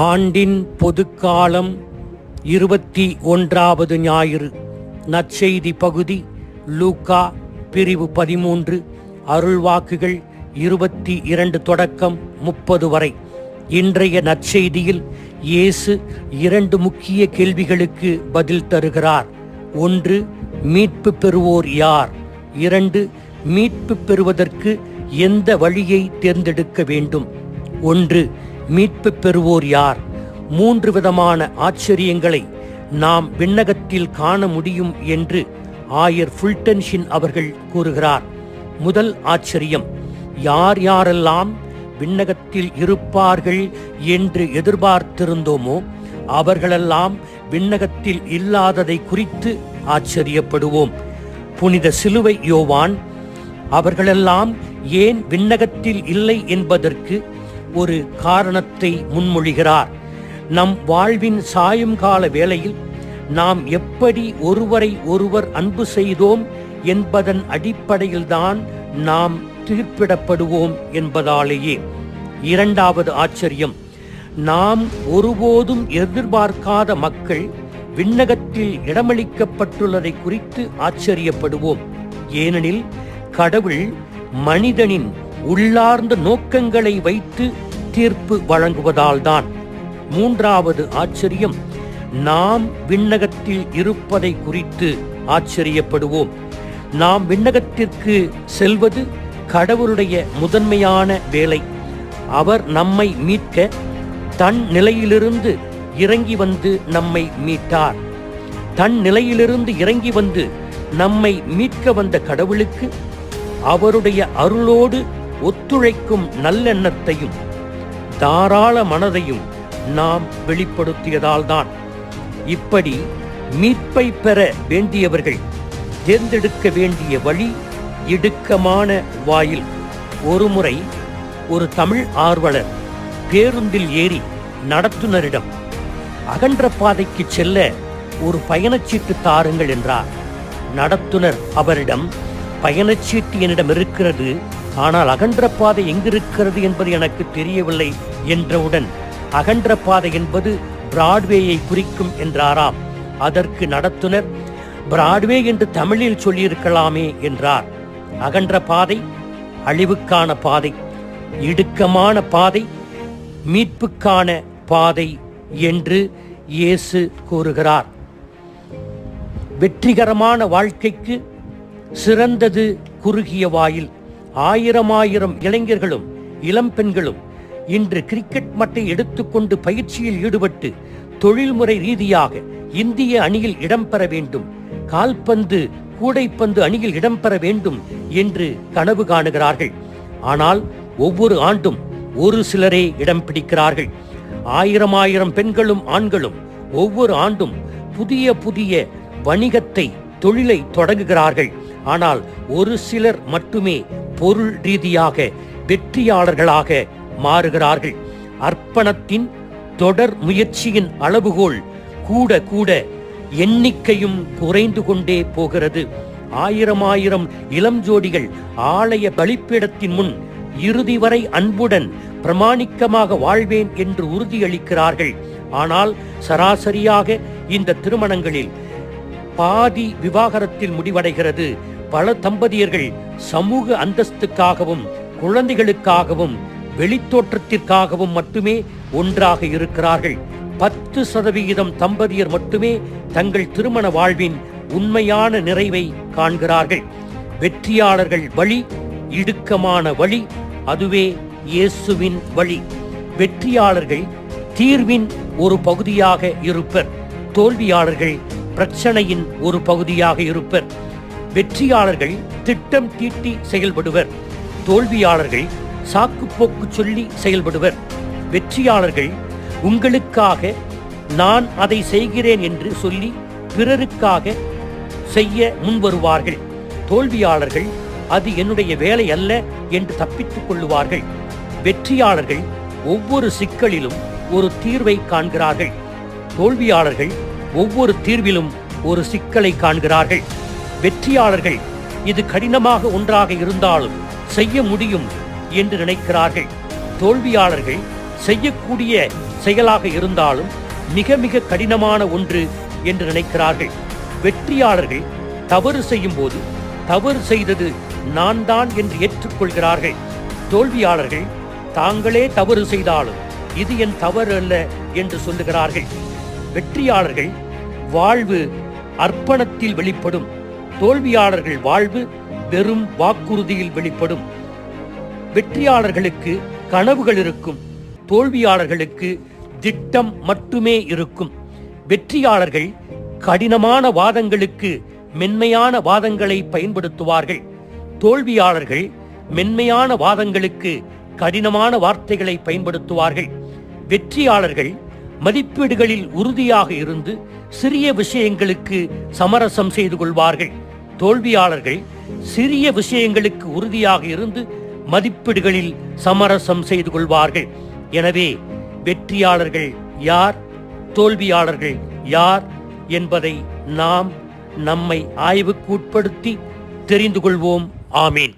ஆண்டின் பொதுக்காலம் 21வது ஞாயிறு. நற்செய்தி பகுதி லூக்கா பிரிவு 13, அருள்வாக்குகள் 22 தொடக்கம் 30 வரை. இன்றைய நற்செய்தியில் இயேசு 2 முக்கிய கேள்விகளுக்கு பதில் தருகிறார். 1. மீட்பு பெறுவோர் யார்? 2. மீட்பு பெறுவதற்கு எந்த வழியை தேர்ந்தெடுக்க வேண்டும்? 1. மீட்பு பெறுவோர் யார்? 3 விதமான ஆச்சரியங்களை நாம் விண்ணகத்தில் காண முடியும் என்று ஆயர் ஃபுல்டன்ஷின் அவர்கள் கூறுகிறார். முதல் ஆச்சரியம், யார் யாரெல்லாம் விண்ணகத்தில் இருப்பார்கள் என்று எதிர்பார்த்திருந்தோமோ அவர்களெல்லாம் விண்ணகத்தில் இல்லாததை குறித்து ஆச்சரியப்படுவோம். புனித சிலுவை யோவான் அவர்களெல்லாம் ஏன் விண்ணகத்தில் இல்லை என்பதற்கு ஒரு காரணத்தை முன்மொழிகிறார். நம் வாழ்வின் சாயுங்கால வேளையில் நாம் எப்படி ஒருவரை ஒருவர் அன்பு செய்தோம் என்பதன் அடிப்படையில்தான் நாம் தீர்ப்பிடப்படுவோம் என்பதாலேயே. 2வது ஆச்சரியம், நாம் ஒருபோதும் எதிர்பார்க்காத மக்கள் விண்ணகத்தில் இடமளிக்கப்பட்டுள்ளதை குறித்து ஆச்சரியப்படுவோம். ஏனெனில் கடவுள் மனிதனின் உள்ளார்ந்த நோக்கங்களை வைத்து தீர்ப்பு வழங்குவதால்தான். 3வது ஆச்சரியம், நாம் விண்ணகத்தில் இருப்பதை குறித்து ஆச்சரியப்படுவோம். நாம் விண்ணகத்திற்கு செல்வது கடவுளுடைய முதன்மையான வேலை. அவர் நம்மை மீட்க தன் நிலையிலிருந்து இறங்கி வந்து நம்மை மீட்டார். தன் நிலையிலிருந்து இறங்கி வந்து நம்மை மீட்க வந்த கடவுளுக்கு அவருடைய அருளோடு ஒத்துழைக்கும் நல்லெண்ணத்தையும் தாராள மனதையும் நாம் வெளிப்படுத்தியதால்தான். இப்படி மீட்பை பெற வேண்டியவர்கள் தேர்ந்தெடுக்க வேண்டிய வழி இடுக்கமான வாயில். ஒருமுறை ஒரு தமிழ் ஆர்வலர் பேருந்தில் ஏறி நடத்துனரிடம் அகன்ற பாதைக்கு செல்ல ஒரு பயணச்சீட்டு தாருங்கள் என்றார். நடத்துனர் அவரிடம், பயணச்சீட்டு என்னிடம் இருக்கிறது, ஆனால் அகன்ற பாதை எங்கிருக்கிறது என்பது எனக்கு தெரியவில்லை என்றவுடன், அகன்ற பாதை என்பது பிராட்வேயை குறிக்கும் என்றாராம். அதற்கு நடத்துனர், பிராட்வே என்று தமிழில் சொல்லியிருக்கலாமே என்றார். அகன்ற பாதை அழிவுக்கான பாதை, இடுக்கமான பாதை மீட்புக்கான பாதை என்று இயேசு கூறுகிறார். வெற்றிகரமான வாழ்க்கைக்கு சிறந்தது குறுகிய வாயில். 1000 இளைஞர்களும் இளம்பெண்களும் இன்று கிரிக்கெட் மட்டை எடுத்துக்கொண்டு பயிற்சியில் ஈடுபட்டு தொழில்முறை ரீதியாக இந்திய அணியில் இடம்பெற வேண்டும், கால்பந்து கூடைப்பந்து அணியில் இடம்பெற வேண்டும் என்று கனவு காணுகிறார்கள். ஆனால் ஒவ்வொரு ஆண்டும் ஒரு சிலரே இடம் பிடிக்கிறார்கள். 1000 பெண்களும் ஆண்களும் ஒவ்வொரு ஆண்டும் புதிய புதிய வணிகத்தை, தொழிலை தொடங்குகிறார்கள். ஆனால் ஒரு சிலர் மட்டுமே பொருள் ரீதியாக வெற்றியாளர்களாக மாறுகிறார்கள். அர்ப்பணத்தின் தொடர் முயற்சியின் அளவுகோல் கூட கூட எண்ணிக்கையும் குறைந்து கொண்டே போகிறது. 1000 இளம் ஜோடிகள் ஆலய பலிப்பீடத்தின் முன் இறுதி வரை அன்புடன் பிரமாணிக்கமாக வாழ்வேன் என்று உறுதியளிக்கிறார்கள். ஆனால் சராசரியாக இந்த திருமணங்களில் பாதி விவாகரத்தில் முடிவடைகிறது. பல தம்பதியர்கள் சமூக அந்தஸ்துக்காகவும் குழந்தைகளுக்காகவும் வெளித்தோற்றத்திற்காகவும் மட்டுமே ஒன்றாக இருக்கிறார்கள். 10% தம்பதியர் மட்டுமே தங்கள் திருமண வாழ்வின் உண்மையான நிறைவை காண்கிறார்கள். வெற்றியாளர்கள் வழி இடுக்கமான வழி, அதுவே இயேசுவின் வழி. வெற்றியாளர்கள் தீர்வின் ஒரு பகுதியாக இருப்பர், தோல்வியாளர்கள் பிரச்சனையின் ஒரு பகுதியாக இருப்பர். வெற்றியாளர்கள் திட்டம் தீட்டி செயல்படுவர், தோல்வியாளர்கள் சாக்குப்போக்கு சொல்லி செயல்படுவர். வெற்றியாளர்கள் உங்களுக்காக நான் அதை செய்கிறேன் என்று சொல்லி பிறருக்காக செய்ய முன்வருவார்கள். தோல்வியாளர்கள் அது என்னுடைய வேலை அல்ல என்று தப்பித்துக் கொள்ளுவார்கள். வெற்றியாளர்கள் ஒவ்வொரு சிக்கலிலும் ஒரு தீர்வை காண்கிறார்கள். தோல்வியாளர்கள் ஒவ்வொரு தீர்விலும் ஒரு சிக்கலை காண்கிறார்கள். வெற்றியாளர்கள் இது கடினமாக ஒன்றாக இருந்தாலும் செய்ய முடியும் என்று நினைக்கிறார்கள். தோல்வியாளர்கள் செய்யக்கூடிய செயலாக இருந்தாலும் மிக மிக கடினமான ஒன்று என்று நினைக்கிறார்கள். வெற்றியாளர்கள் தவறு செய்யும் போது தவறு செய்தது நான் தான் என்று ஏற்றுக்கொள்கிறார்கள். தோல்வியாளர்கள் தாங்களே தவறு செய்தாலும் இது என் தவறு அல்ல என்று சொல்லுகிறார்கள். வெற்றியாளர்கள் வாழ்வு அர்ப்பணத்தில் வெளிப்படும், தோல்வியாளர்கள் வாழ்வு வெறும் வாக்குறுதியில் வெளிப்படும். வெற்றியாளர்களுக்கு கனவுகள் இருக்கும், தோல்வியாளர்களுக்கு திட்டம் மட்டுமே இருக்கும். வெற்றியாளர்கள் கடினமான வாதங்களுக்கு மென்மையான வாதங்களை பயன்படுத்துவார்கள். தோல்வியாளர்கள் மென்மையான வாதங்களுக்கு கடினமான வார்த்தைகளை பயன்படுத்துவார்கள். வெற்றியாளர்கள் மதிப்பீடுகளில் உறுதியாக இருந்து சிறிய விஷயங்களுக்கு சமரசம் செய்து கொள்வார்கள். தோல்வியாளர்கள் சிறிய விஷயங்களுக்கு உறுதியாக இருந்து மதிப்பீடுகளில் சமரசம் செய்து கொள்வார்கள். எனவே வெற்றியாளர்கள் யார், தோல்வியாளர்கள் யார் என்பதை நாம் நம்மை ஆய்வுக்கு உட்படுத்தி தெரிந்து கொள்வோம். ஆமீன்.